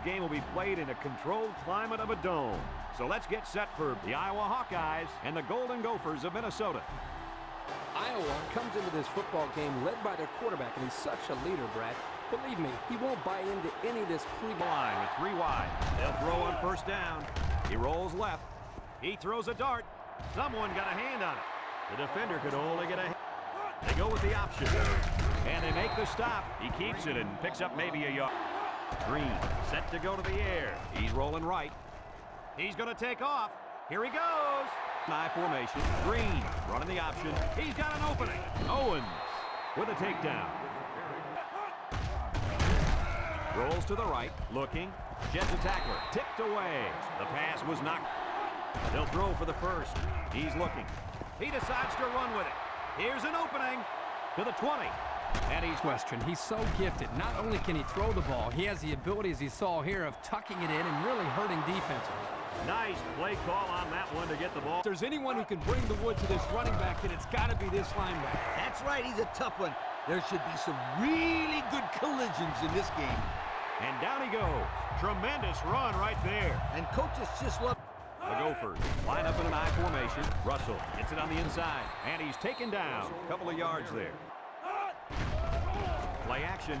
Game will be played in a controlled climate of a dome. So let's get set for the Iowa Hawkeyes and the Golden Gophers of Minnesota. Iowa comes into this football game led by their quarterback, and he's such a leader, Brad. Believe me, he won't buy into any of this line with 3 wide. They'll throw on first down. He rolls left. He throws a dart. Someone got a hand on it. The defender could only get a hand. They go with the option. And they make the stop. He keeps it and picks up maybe a yard. Greene set to go to the air. He's rolling right. He's going to take off. Here he goes. I formation. Greene running the option. He's got an opening. Owens with a takedown. Rolls to the right, looking. Sheds a tackler. Tipped away. The pass was knocked. They'll throw for the first. He's looking. He decides to run with it. Here's an opening to the 20. And he's question. He's so gifted. Not only can he throw the ball, he has the ability, as he saw here, of tucking it in and really hurting defenses. Nice play call on that one to get the ball. If there's anyone who can bring the wood to this running back, then it's got to be this linebacker. That's right. He's a tough one. There should be some really good collisions in this game. And down he goes. Tremendous run right there. And coaches just love. The Gophers line up in an I formation. Russell gets it on the inside, and he's taken down. A couple of yards there. Play action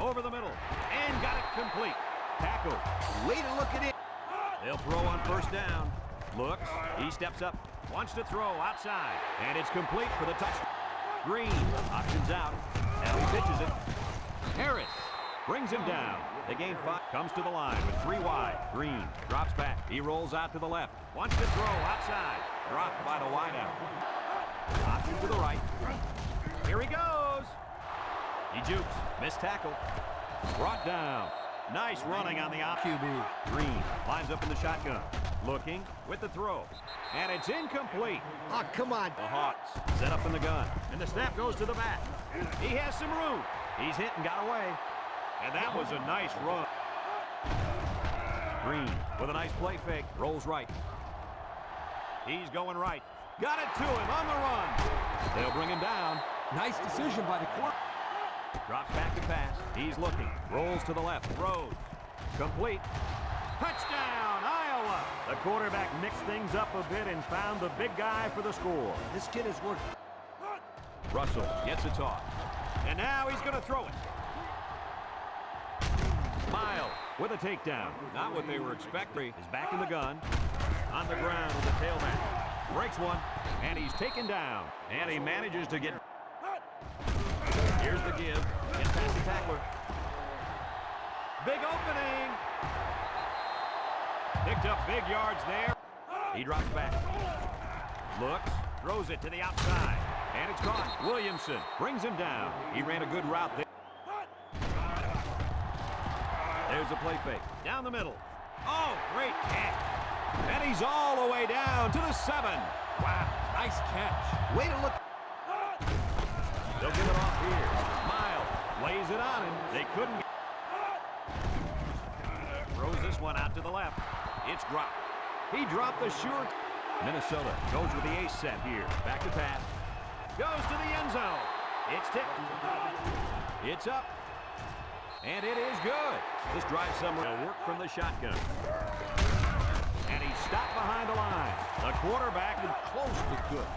over the middle, and got it complete. Tackle. Way to look at it. They'll throw on first down. Looks. He steps up. Wants to throw outside, and it's complete for the touchdown. Greene options out. Now he pitches it. Harris brings him down. They gain 5. Comes to the line with 3 wide. Greene drops back. He rolls out to the left. Wants to throw outside. Dropped by the wideout. Option to the right. Here he goes. He jukes. Missed tackle. Brought down. Nice running on the option. QB. Greene lines up in the shotgun. Looking with the throw. And it's incomplete. Oh, come on. The Hawks set up in the gun. And the snap goes to the back. He has some room. He's hit and got away. And that was a nice run. Greene with a nice play fake. Rolls right. He's going right. Got it to him on the run. They'll bring him down. Nice decision by the quarterback. Drops back to pass. He's looking. Rolls to the left. Throws. Complete. Touchdown, Iowa! The quarterback mixed things up a bit and found the big guy for the score. This kid has worked. Russell gets it off. And now he's going to throw it. Miles with a takedown. Not what they were expecting. Is back in the gun. On the ground with the tailback. Breaks one. And he's taken down. And he manages to get... Here's the give. Gets past the tackler. Big opening. Picked up big yards there. He drops back. Looks. Throws it to the outside. And it's caught. Williamson brings him down. He ran a good route there. There's a play fake. Down the middle. Oh, great catch. And he's all the way down to the 7. Wow, nice catch. Way to look. They'll give it off here. Miles lays it on him. They couldn't. Throws this one out to the left. It's dropped. He dropped the short. Minnesota goes with the ace set here. Back to pass. Goes to the end zone. It's tipped. It's up. And it is good. This drive somewhere. A work from the shotgun. And he's stopped behind the line. The quarterback is close to good.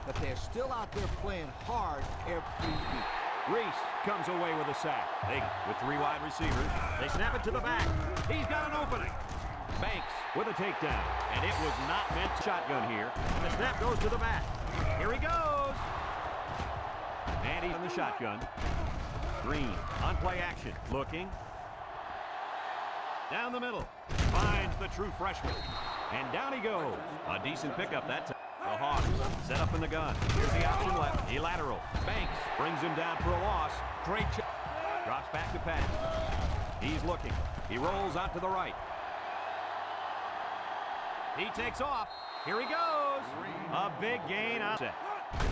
But they're still out there playing hard every week. Reese comes away with a sack. They, with 3 wide receivers, they snap it to the back. He's got an opening. Banks with a takedown. And it was not meant shotgun here. And the snap goes to the back. Here he goes. And he's in the shotgun. Greene on play action. Looking. Down the middle. Finds the true freshman. And down he goes. A decent pickup that time. The Hawks set up in the gun. Here's the option left. He lateral. Banks brings him down for a loss. Great job. Drops back to pass. He's looking. He rolls out to the right. He takes off. Here he goes. A big gain on set.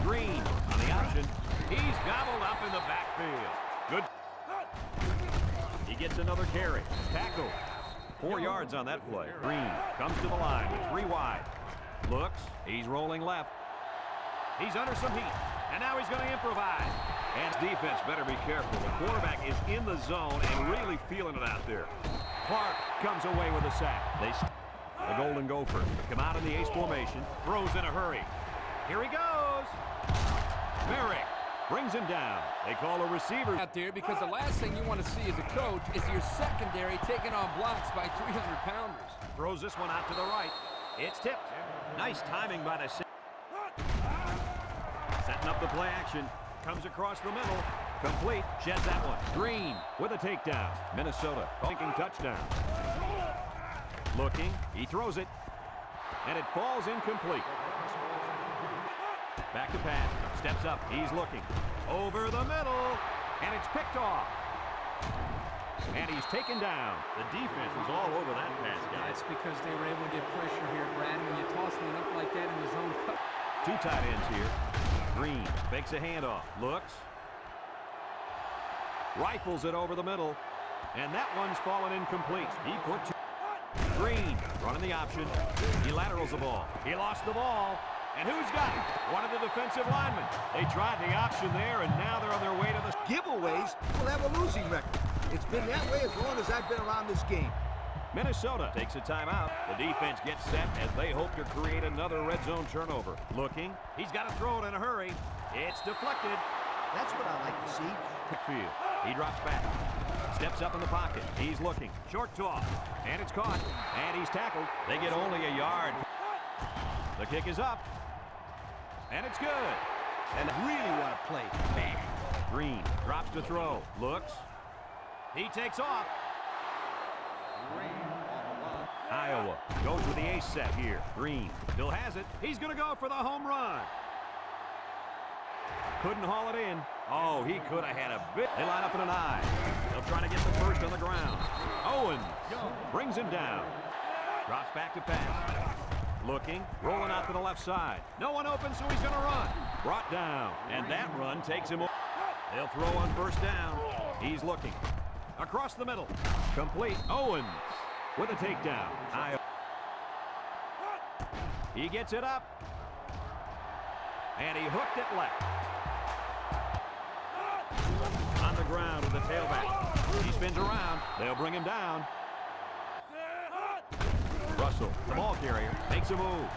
Greene on the option. He's gobbled up in the backfield. Good. He gets another carry. Tackle. 4 yards on that play. Greene comes to the line with 3 wide. Looks. He's rolling left. He's under some heat. And now he's going to improvise. And defense better be careful. The quarterback is in the zone and really feeling it out there. Clark comes away with a sack. The Golden Gopher come out in the ace formation. Throws in a hurry. Here he goes. Merrick brings him down. They call a receiver out there because the last thing you want to see as a coach is your secondary taking on blocks by 300-pounders. Throws this one out to the right. It's tipped. Nice timing by the setting up the play action. Comes across the middle. Complete. Sheds that one. Greene with a takedown. Minnesota thinking touchdown. Looking. He throws it. And it falls incomplete. Back to pass. Steps up. He's looking. Over the middle. And it's picked off. And he's taken down. The defense was all over that pass, guys. That's because they were able to get pressure here, Brad. When you toss one up like that in the zone cut. Two tight ends here. Greene fakes a handoff. Looks. Rifles it over the middle. And that one's fallen incomplete. He put two. Greene running the option. He laterals the ball. He lost the ball. And who's got it? One of the defensive linemen. They tried the option there, and now they're on their way to the Giveaways will have a losing record. It's been that way as long as I've been around this game. Minnesota takes a timeout. The defense gets set as they hope to create another red zone turnover. Looking. He's got to throw it in a hurry. It's deflected. That's what I like to see. Field. He drops back. Steps up in the pocket. He's looking. Short toss. And it's caught. And he's tackled. They get only a yard. The kick is up. And it's good. And I really want to play. Bam. Greene drops to throw. Looks. He takes off. Iowa goes with the ace set here. Greene still has it. He's going to go for the home run. Couldn't haul it in. Oh, he could have had a bit. They line up in an I. They'll try to get the first on the ground. Owens brings him down. Drops back to pass. Looking, rolling out to the left side. No one open, so he's going to run. Brought down, and that run takes him. They'll throw on first down. He's looking. Across the middle. Complete. Owens with a takedown. Iowa. He gets it up. And he hooked it left. On the ground with the tailback. He spins around. They'll bring him down. Russell, the ball carrier, makes a move.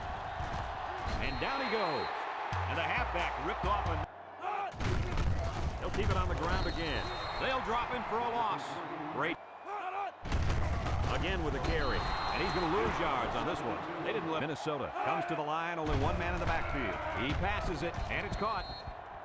And down he goes. And the halfback ripped off. He'll keep it on the ground again. They'll drop him for a loss. Great. Again with a carry. And he's going to lose yards on this one. They didn't let Minnesota. Comes to the line, only one man in the backfield. He passes it, and it's caught.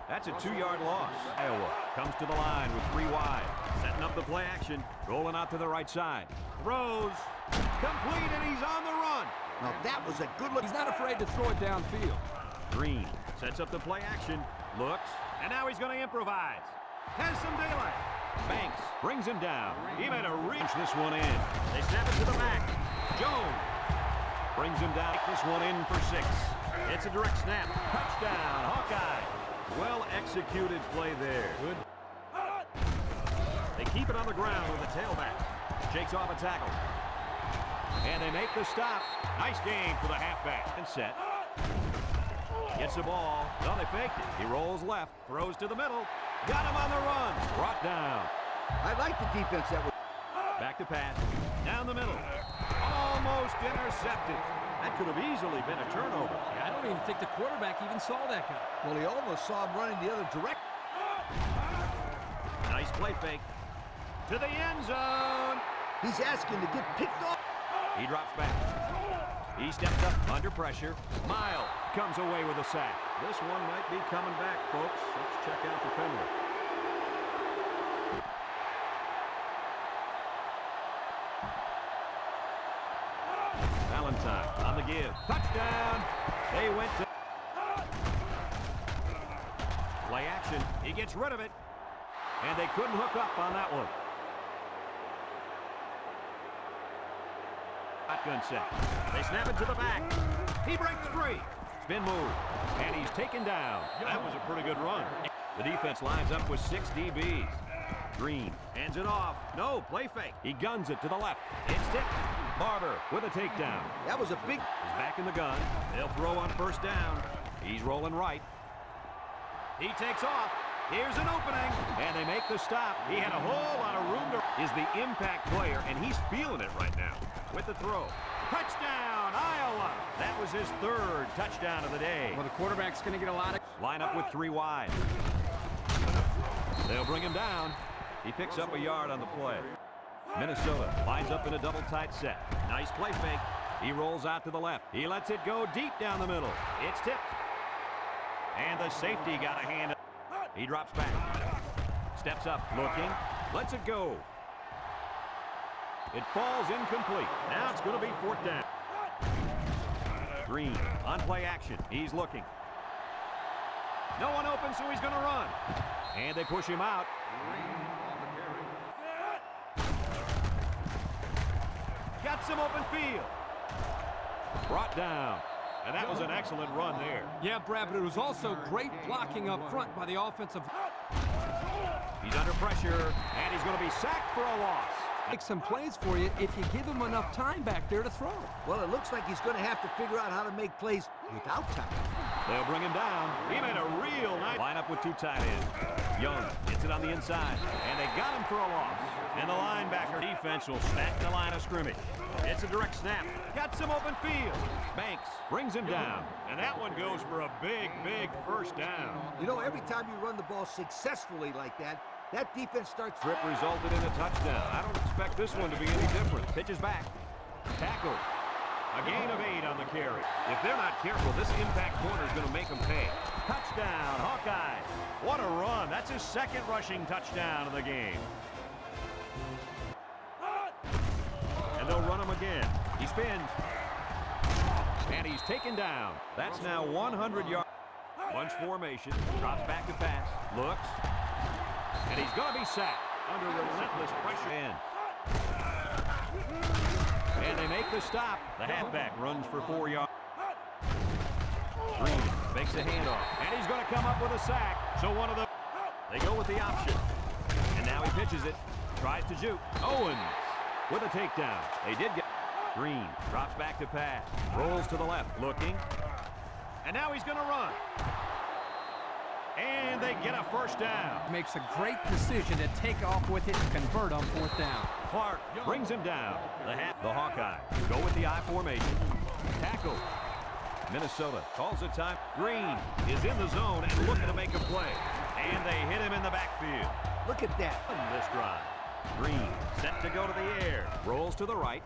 That's a 2-yard loss. Iowa comes to the line with 3 wide. Setting up the play action. Rolling out to the right side. Throws. Complete, and he's on the run. Now that was a good look. He's not afraid to throw it downfield. Greene sets up the play action. Looks. And now he's going to improvise. Has some daylight. Banks brings him down. He made a reach this one in. They snap it to the back. Jones brings him down. This one in for 6. It's a direct snap. Touchdown, Hawkeye. Well executed play there. Good. They keep it on the ground with the tailback. Shakes off a tackle. And they make the stop. Nice game for the halfback. And set. Gets the ball. No, they faked it. He rolls left. Throws to the middle. Got him on the run. Brought down. I like the defense that was. Back to pass. Down the middle. Almost intercepted. That could have easily been a turnover. Yeah, I don't even think the quarterback even saw that guy. Well, he almost saw him running the other direction. Nice play fake. To the end zone. He's asking to get picked off. He drops back. He steps up under pressure. Miles comes away with a sack. This one might be coming back, folks. Let's check out the penalty. Valentine on the give. Touchdown. They went to play action. He gets rid of it. And they couldn't hook up on that one. Shotgun set. They snap it to the back. He breaks free. Spin move. And he's taken down. That was a pretty good run. The defense lines up with 6 DBs. Greene hands it off. No, play fake. He guns it to the left. It's tipped. Barber with a takedown. That was a big. He's back in the gun. They'll throw on first down. He's rolling right. He takes off. Here's an opening, and they make the stop. He had a whole lot of room to... Is the impact player, and he's feeling it right now with the throw. Touchdown, Iowa! That was his third touchdown of the day. Well, the quarterback's going to get a lot of... Line up with 3 wide. They'll bring him down. He picks up a yard on the play. Minnesota lines up in a double tight set. Nice play fake. He rolls out to the left. He lets it go deep down the middle. It's tipped. And the safety got a hand. He drops back. Steps up, looking. Lets it go. It falls incomplete. Now it's going to be 4th down. Greene on play action. He's looking. No one open, so he's going to run. And they push him out. Got some open field. Brought down. And that was an excellent run there. Yeah, Brad, but it was also great blocking up front by the offensive... He's under pressure, and he's going to be sacked for a loss. Make some plays for you if you give him enough time back there to throw. Well, it looks like he's going to have to figure out how to make plays without time. They'll bring him down. He made a real nice lineup with 2 tight ends. Young hits it on the inside, and they got him for a loss. And the linebacker defense will snap the line of scrimmage. It's a direct snap. Got some open field. Banks brings him down, and that one goes for a big, big first down. You know, every time you run the ball successfully like that, that defense starts... Trip resulted in a touchdown. I don't expect this one to be any different. Pitches back. Tackle. A gain of 8 on the carry. If they're not careful, this impact corner is going to make them pay. Touchdown, Hawkeyes. What a run. That's his 2nd rushing touchdown of the game. And they'll run him again. He spins. And he's taken down. That's now 100 yards. Bunch formation. Drops back to pass. Looks. And he's going to be sacked under relentless pressure. And they make the stop. The halfback runs for 4 yards. Greene makes a handoff. And he's going to come up with a sack. So they go with the option. And now he pitches it. Tries to juke. Owens with a takedown. They did get... Greene drops back to pass. Rolls to the left. Looking. And now he's going to run. And they get a first down. Makes a great decision to take off with it and convert on 4th down. Clark brings him down. The Hawkeye go with the I formation. Tackle. Minnesota calls it time. Greene is in the zone and looking to make a play. And they hit him in the backfield. Look at that. This drive. Greene set to go to the air. Rolls to the right.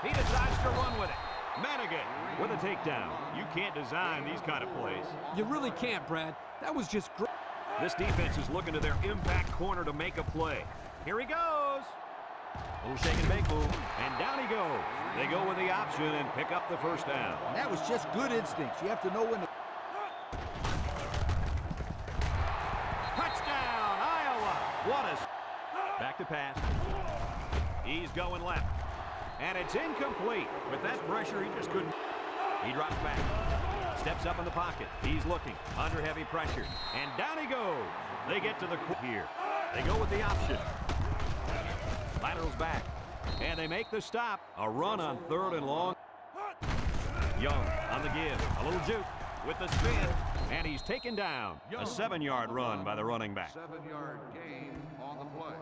He decides to run with it. Manigan with a takedown. You can't design these kind of plays. You really can't, Brad. That was just great. This defense is looking to their impact corner to make a play. Here he goes. Little shake and bake move, and down he goes. They go with the option and pick up the first down. And that was just good instincts. You have to know when to... Touchdown, Iowa! What a... Back to pass. He's going left. And it's incomplete. With that pressure, he just couldn't... He drops back. Steps up in the pocket. He's looking. Under heavy pressure. And down he goes. They get to the... Here. They go with the option. Laterals back. And they make the stop. A run on 3rd and long. Young on the give. A little juke with the spin. And he's taken down. A 7-yard run by the running back. 7-yard gain on the play.